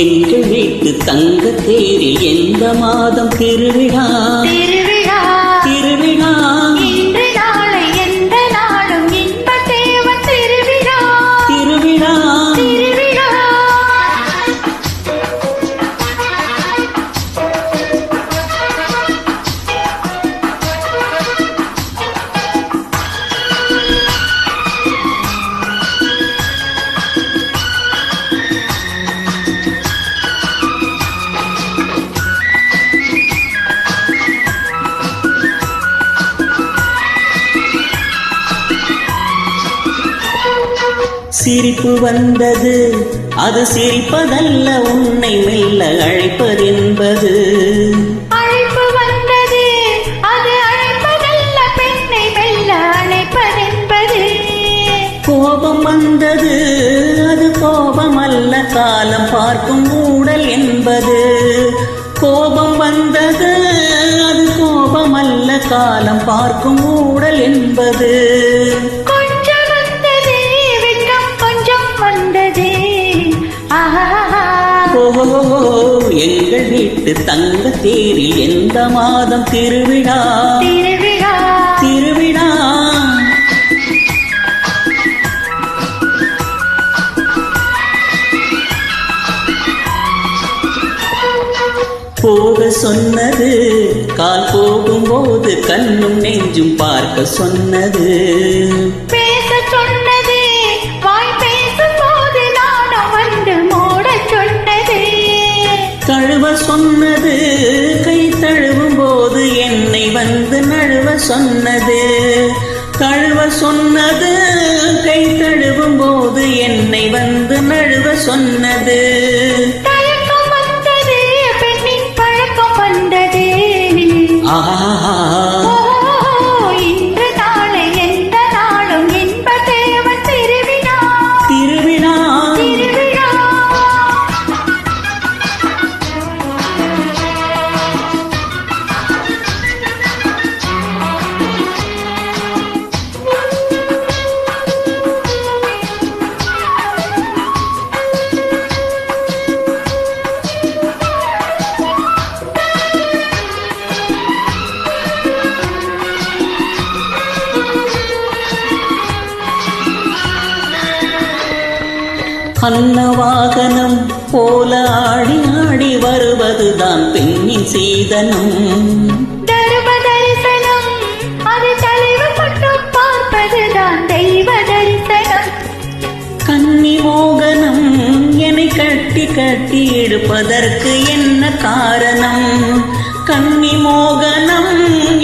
எங்கள் வீட்டு தங்க தேரில் எந்த மாதம் திருவிழா திருவிழா திருவிழா இன்று நாளை எந்த நாளும் இன்ப தேவ திருவிழா திருவிழா திருவிழா சிரிப்பு வந்தது அது சிரிப்பதல்ல உன்னை மெல்ல அழைப்பதென்பது அழைப்பு வந்தது அது அழைப்பதல்ல பெண்ணை மெல்ல அழைப்பதென்பது கோபம் வந்தது அது கோபமல்ல காலம் பார்க்கும் ஊடல் என்பது கோபம் வந்தது அது கோபமல்ல காலம் பார்க்கும் ஊடல் என்பது எங்கள் வீட்டு தங்க தேரில் எந்த மாதம் திருவிழா திருவிழா திருவிழா போக சொன்னது கால் போகும்போது கண்ணும் நெஞ்சும் பார்க்க சொன்னது பேச சொன்னது வாய் பேசும் போது நானும் வந்து மூட சொன்னது தழுவ சொன்னது கை தழுவும் போது என்னை வந்து நழுவ சொன்னது தழுவ சொன்னது கை தழுவும் போது என்னை வந்து நழுவ சொன்னது தயக்கம் வந்தது பெண்ணின் பழக்கம் வந்தது ஆஹா இன்று நாளை எந்த நாளும் இன்ப தேவன் திருவிழா திருவிழா திருவிழா அன்னவாகனம் போல ஆடி ஆடி வருவதுதான் பெண்ணின் சீதனம் தர்ம தரிசனம் அது தலைவர் மட்டும் பார்ப்பதுதான் தெய்வ தரிசனம் கன்னி மோகனம் என்னை கட்டி கட்டி இழுப்பதற்கு என்ன காரணம் கன்னி மோகனம்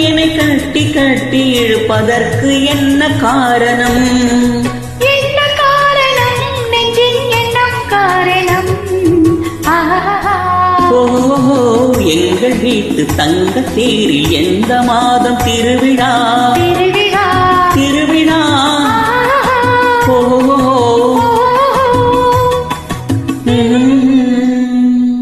என்னை கட்டி கட்டி இழுப்பதற்கு என்ன காரணம் எங்கள் வீட்டு தங்க தேரில் எந்த மாதம் திருவிழா திருவிழா திருவிழா